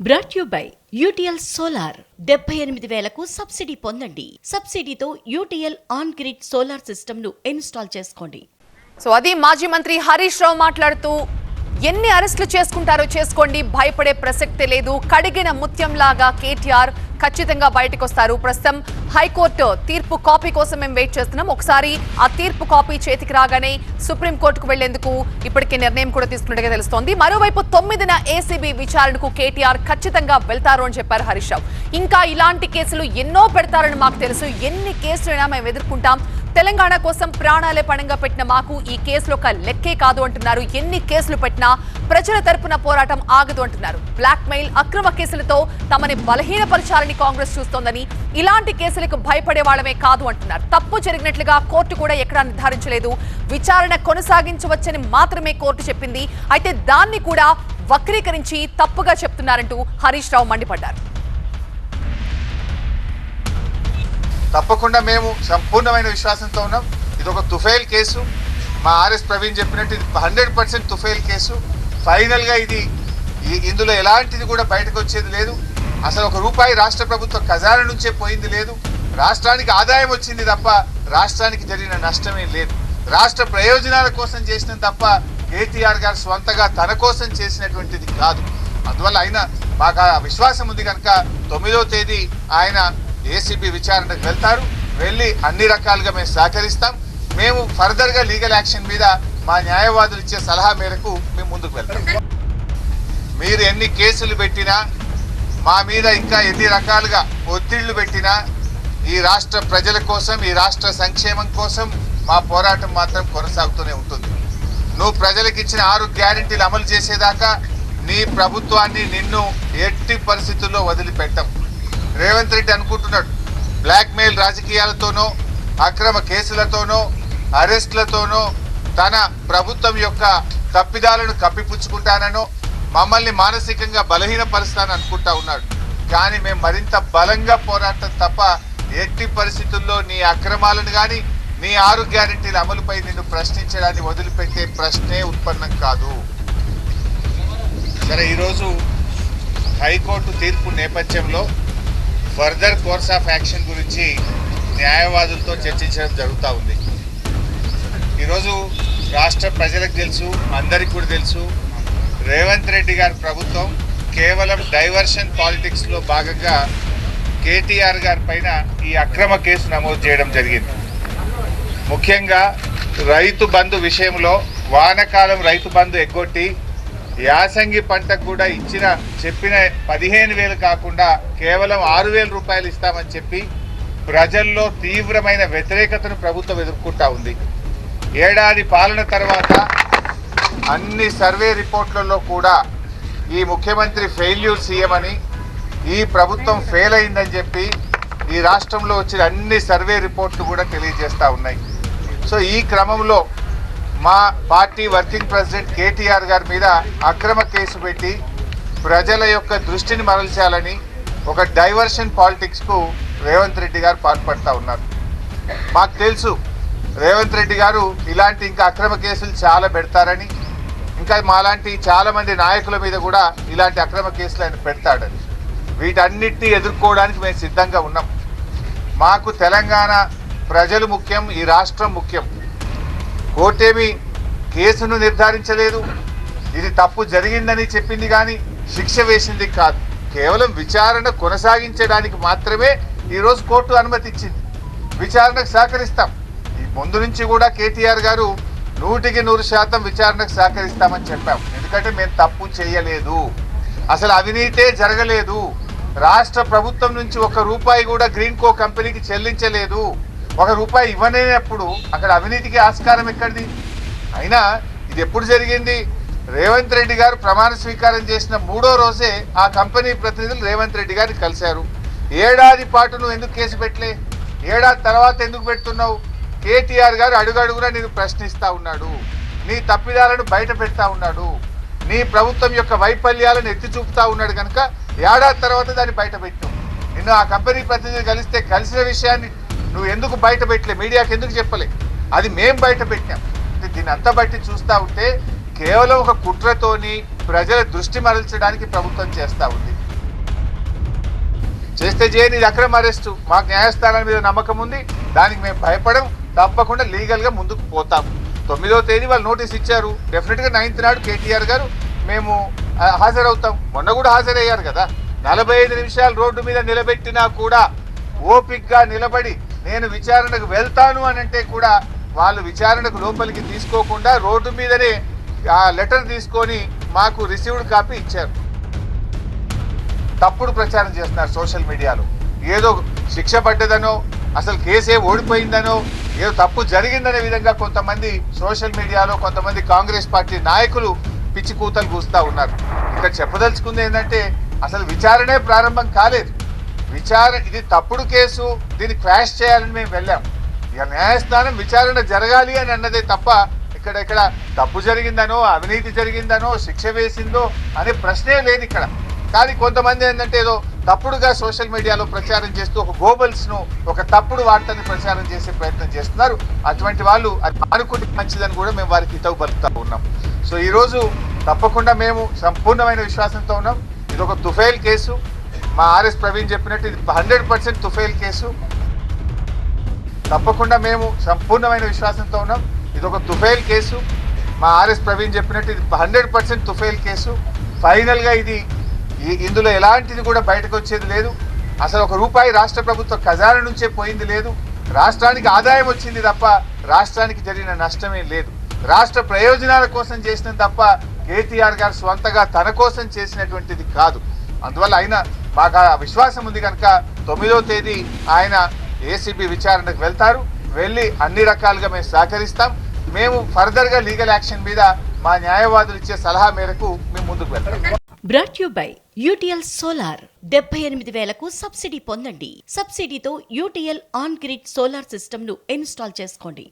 Brought you by UTL solar 78,000కు subsidy పొందండి. సబ్సిడీతో UTL on grid solar system ను ఇన్స్టాల్ చేసుకోండి. సో అది మాజీ మంత్రి హరీష్ రావు మాట్లాడుతూ ఎన్ని అరెస్టులు చేసుకుంటారో చేసుకోండి, భయపడే ప్రసక్తే లేదు. కడిగిన ముత్యంలాగా కేటీఆర్ ఖచ్చితంగా బయటకు వస్తారు. ప్రస్తుతం హైకోర్టు తీర్పు కాపీ కోసం మేము వెయిట్ చేస్తున్నాం. ఒకసారి ఆ తీర్పు కాపీ చేతికి రాగానే సుప్రీంకోర్టుకు వెళ్లేందుకు ఇప్పటికే నిర్ణయం కూడా తీసుకున్నట్టుగా తెలుస్తోంది. మరోవైపు 9న ఏసీబీ విచారణకు కేటీఆర్ ఖచ్చితంగా వెళ్తారు అని చెప్పారు హరీష్ రావు. ఇంకా ఇలాంటి కేసులు ఎన్నో పెడతారని మాకు తెలుసు, ఎన్ని కేసులైనా మేము ఎదుర్కొంటాం. తెలంగాణ కోసం ప్రాణాలే పణంగా పెట్టిన మాకు ఈ కేసులు ఒక లెక్కే కాదు అంటున్నారు. ఎన్ని కేసులు పెట్టినా ప్రజల తరపున పోరాటం ఆగదు అంటున్నారు. బ్లాక్ మెయిల్, అక్రమ కేసులతో తమని బలహీనపరచాలని కాంగ్రెస్ చూస్తోందని, ఇలాంటి కేసులకు భయపడే వాళ్ళమే కాదు అంటున్నారు. తప్పు జరిగినట్లుగా కోర్టు కూడా ఎక్కడా నిర్ధారించలేదు, విచారణ కొనసాగించవచ్చని మాత్రమే కోర్టు చెప్పింది. అయితే దాన్ని కూడా వక్రీకరించి తప్పుగా చెప్తున్నారంటూ హరీష్ రావు మండిపడ్డారు. తప్పకుండా మేము సంపూర్ణమైన విశ్వాసంతో ఉన్నాం. ఇది ఒక తుఫైల్ కేసు. మా ఆర్ఎస్ ప్రవీణ్ చెప్పినట్టు ఇది 100% తుఫైల్ కేసు. ఫైనల్గా ఇందులో ఎలాంటిది కూడా బయటకు వచ్చేది లేదు. అసలు ఒక రూపాయి రాష్ట్ర ప్రభుత్వ ఖజానా నుంచే పోయింది లేదు. రాష్ట్రానికి ఆదాయం వచ్చింది తప్ప రాష్ట్రానికి జరిగిన నష్టమే లేదు. రాష్ట్ర ప్రయోజనాల కోసం చేసిన తప్ప కేటీఆర్ గారు స్వంతగా తన కోసం చేసినటువంటిది కాదు. అందువల్ల ఆయన మాకు ఆ విశ్వాసం ఉంది కనుక 9వ తేదీ ఆయన ఏసీబీ విచారణకు వెళ్తారు. వెళ్ళి అన్ని రకాలుగా మేము సహకరిస్తాం. మేము ఫర్దర్గా లీగల్ యాక్షన్ మీద మా న్యాయవాదులు ఇచ్చే సలహా మేరకు మేము ముందుకు వెళ్తాం. మీరు ఎన్ని కేసులు పెట్టినా, మా మీద ఇంకా ఎన్ని రకాలుగా ఒత్తిళ్లు పెట్టినా, ఈ రాష్ట్ర ప్రజల కోసం, ఈ రాష్ట్ర సంక్షేమం కోసం మా పోరాటం మాత్రం కొనసాగుతూనే ఉంటుంది. నువ్వు ప్రజలకు ఇచ్చిన 6 గ్యారెంటీలు అమలు చేసేదాకా నీ ప్రభుత్వాన్ని నిన్ను ఎట్టి పరిస్థితుల్లో వదిలిపెట్టం. రేవంత్ రెడ్డి అనుకుంటున్నాడు బ్లాక్మెయిల్ రాజకీయాలతోనో, అక్రమ కేసులతోనో, అరెస్టులతోనో తన ప్రభుత్వం యొక్క తప్పిదాలను కప్పిపుచ్చుకుంటానో, మమ్మల్ని మానసికంగా బలహీనపరుస్తానని అనుకుంటా ఉన్నాడు. కానీ మేము మరింత బలంగా పోరాటం తప్ప ఎట్టి పరిస్థితుల్లో నీ అక్రమాలను కానీ, నీ 6 గ్యారెంటీల అమలుపై నిన్ను ప్రశ్నించడాన్ని వదిలిపెట్టే ప్రశ్నే ఉత్పన్నం కాదు. సరే, ఈరోజు హైకోర్టు తీర్పు నేపథ్యంలో ఫర్దర్ కోర్స్ ఆఫ్ యాక్షన్ గురించి న్యాయవాదులతో చర్చించడం జరుగుతూ ఉంది. ఈరోజు రాష్ట్ర ప్రజలకు తెలుసు, అందరికీ కూడా తెలుసు, రేవంత్ రెడ్డి గారి ప్రభుత్వం కేవలం డైవర్షన్ పాలిటిక్స్లో భాగంగా కేటీఆర్ గారి పైన ఈ అక్రమ కేసు నమోదు చేయడం జరిగింది. ముఖ్యంగా రైతు బంధు విషయంలో వానాకాలం రైతు బంధు ఎగ్గొట్టి యాసంగి పంటకు కూడా చెప్పిన 15,000 కాకుండా కేవలం 6,000 రూపాయలు ఇస్తామని చెప్పి ప్రజల్లో తీవ్రమైన వ్యతిరేకతను ప్రభుత్వం ఎదుర్కొంటా ఉంది. ఏడాది పాలన తర్వాత అన్ని సర్వే రిపోర్ట్లలో కూడా ఈ ముఖ్యమంత్రి ఫెయిల్యూర్ సీఎం అని, ఈ ప్రభుత్వం ఫెయిల్ అయిందని చెప్పి ఈ రాష్ట్రంలో వచ్చిన అన్ని సర్వే రిపోర్ట్లు కూడా తెలియజేస్తూ ఉన్నాయి. సో ఈ క్రమంలో మా పార్టీ వర్కింగ్ ప్రెసిడెంట్ కేటీఆర్ గారి మీద అక్రమ కేసు పెట్టి ప్రజల యొక్క దృష్టిని మరల్చాలని ఒక డైవర్షన్ పాలిటిక్స్కు రేవంత్ రెడ్డి గారు పాల్పడుతూ ఉన్నారు. మాకు తెలుసు రేవంత్ రెడ్డి గారు ఇలాంటి ఇంకా అక్రమ కేసులు చాలా పెడతారని, ఇంకా మాలాంటి చాలామంది నాయకుల మీద కూడా ఇలాంటి అక్రమ కేసులు ఆయన పెడతాడని. వీటన్నిటినీ ఎదుర్కోవడానికి మేము సిద్ధంగా ఉన్నాం. మాకు తెలంగాణ ప్రజలు ముఖ్యం, ఈ రాష్ట్రం ముఖ్యం. కోర్టేమి కేసును నిర్ధారించలేదు, ఇది తప్పు జరిగిందని చెప్పింది కానీ శిక్ష వేసింది కాదు. కేవలం విచారణ కొనసాగించడానికి మాత్రమే ఈరోజు కోర్టు అనుమతి ఇచ్చింది. విచారణకు సహకరిస్తాం. ఈ ముందు నుంచి కూడా కేటీఆర్ గారు 100% విచారణకు సహకరిస్తామని చెప్పాం. ఎందుకంటే మేము తప్పు చేయలేదు, అసలు అవినీతే జరగలేదు, రాష్ట్ర ప్రభుత్వం నుంచి 1 రూపాయి కూడా గ్రీన్ కో కంపెనీకి చెల్లించలేదు. 1 రూపాయి ఇవ్వలేనప్పుడు అక్కడ అవినీతికి ఆస్కారం ఎక్కడిది? అయినా ఇది ఎప్పుడు జరిగింది? రేవంత్ రెడ్డి గారు ప్రమాణ స్వీకారం చేసిన 3వ రోజే ఆ కంపెనీ ప్రతినిధులు రేవంత్ రెడ్డి గారిని కలిశారు. ఏడాది పాటు నువ్వు ఎందుకు కేసు పెట్టలే? ఏడాది తర్వాత ఎందుకు పెడుతున్నావు? కేటీఆర్ గారు అడుగడుగునా నేను ప్రశ్నిస్తూ ఉన్నాడు, నీ తప్పిదాలను బయట పెడతా ఉన్నాడు, నీ ప్రభుత్వం యొక్క వైఫల్యాలను ఎత్తి చూపుతా ఉన్నాడు. కనుక ఏడాది తర్వాత దాన్ని బయట పెట్టు. నిన్ను ఆ కంపెనీ ప్రతినిధులు కలిసిన విషయాన్ని నువ్వు ఎందుకు బయట పెట్టలే? మీడియాకి ఎందుకు చెప్పలే? అది మేము బయట పెట్టాం. దీన్ని అంతా బట్టి చూస్తూ ఉంటే కేవలం ఒక కుట్రతోని ప్రజల దృష్టి మరల్చడానికి ప్రభుత్వం చేస్తూ ఉంది. చేస్తే చేయని ఇది అక్రమ అరెస్టు. మాకు న్యాయస్థానం మీద నమ్మకం ఉంది, దానికి మేము భయపడం, తప్పకుండా లీగల్గా ముందుకు పోతాం. 9వ తేదీ వాళ్ళు నోటీస్ ఇచ్చారు. డెఫినెట్గా 9th నాడు కేటీఆర్ గారు మేము హాజరవుతాం. మొన్న కూడా హాజరయ్యారు కదా. 45 నిమిషాలు రోడ్డు మీద నిలబెట్టినా కూడా ఓపిక్గా నిలబడి నేను విచారణకు వెళ్తాను అని అంటే కూడా వాళ్ళు విచారణకు లోపలికి తీసుకోకుండా రోడ్డు మీదనే ఆ లెటర్ తీసుకొని మాకు రిసీవ్డ్ కాపీ ఇచ్చారు. తప్పుడు ప్రచారం చేస్తున్నారు సోషల్ మీడియాలో. ఏదో శిక్ష పడ్డదనో, అసలు కేసే ఓడిపోయిందనో, ఏదో తప్పు జరిగిందనే విధంగా కొంతమంది సోషల్ మీడియాలో కొంతమంది కాంగ్రెస్ పార్టీ నాయకులు పిచ్చి కూతలు కూస్తూ ఉన్నారు. ఇక్కడ చెప్పదలుచుకుంది ఏంటంటే అసలు విచారణే ప్రారంభం కాలేదు. ఇది తప్పుడు కేసు, దీన్ని క్వాష్ చేయాలని మేము వెళ్ళాం. ఇక న్యాయస్థానం విచారణ జరగాలి అని అన్నదే తప్ప ఇక్కడ తప్పు జరిగిందనో, అవినీతి జరిగిందనో, శిక్ష వేసిందో అనే ప్రశ్నే లేదు ఇక్కడ. కానీ కొంతమంది ఏంటంటే ఏదో తప్పుడుగా సోషల్ మీడియాలో ప్రచారం చేస్తూ ఒక గోబల్స్ను, ఒక తప్పుడు వార్తని ప్రచారం చేసే ప్రయత్నం చేస్తున్నారు. అటువంటి వాళ్ళు అది మానుకుంటే మంచిదని కూడా మేము వారికి హితవు పలుకుతూ ఉన్నాం. సో ఈరోజు తప్పకుండా మేము సంపూర్ణమైన విశ్వాసంతో ఉన్నాం. ఇది ఒక తుఫైల్ కేసు. మా ఆర్ఎస్ ప్రవీణ్ చెప్పినట్టు ఇది 100% తుఫైల్ కేసు. తప్పకుండా మేము సంపూర్ణమైన విశ్వాసంతో ఉన్నాం. ఇది ఒక తుఫైల్ కేసు. మా ఆర్ఎస్ ప్రవీణ్ చెప్పినట్టు ఇది 100% తుఫైల్ కేసు. ఫైనల్గా ఇందులో ఎలాంటిది కూడా బయటకు వచ్చేది లేదు. అసలు ₹1 రాష్ట్ర ప్రభుత్వ ఖజానా నుంచే పోయింది లేదు. రాష్ట్రానికి ఆదాయం వచ్చింది తప్ప రాష్ట్రానికి జరిగిన నష్టమే లేదు. రాష్ట్ర ప్రయోజనాల కోసం చేసిన తప్ప కేటీఆర్ గారు స్వంతగా తన కోసం చేసినటువంటిది కాదు. అందువల్ల ఆయన మాకు ఆ విశ్వాసం ఉంది కనుక 9వ తేదీ ఆయన ఏసీబీ విచారణకు వెళ్తారు. వెళ్ళి అన్ని రకాలుగా మేము సహకరిస్తాం. మేము ఫర్దర్గా లీగల్ యాక్షన్ మీద మా న్యాయవాదులు ఇచ్చే సలహా మేరకు మేము ముందుకు వెళ్తాం. Brought you by UTL solar 78,000కు సబ్సిడీ పొందండి. సబ్సిడీతో UTL on grid solar system ను ఇన్స్టాల్ చేసుకోండి.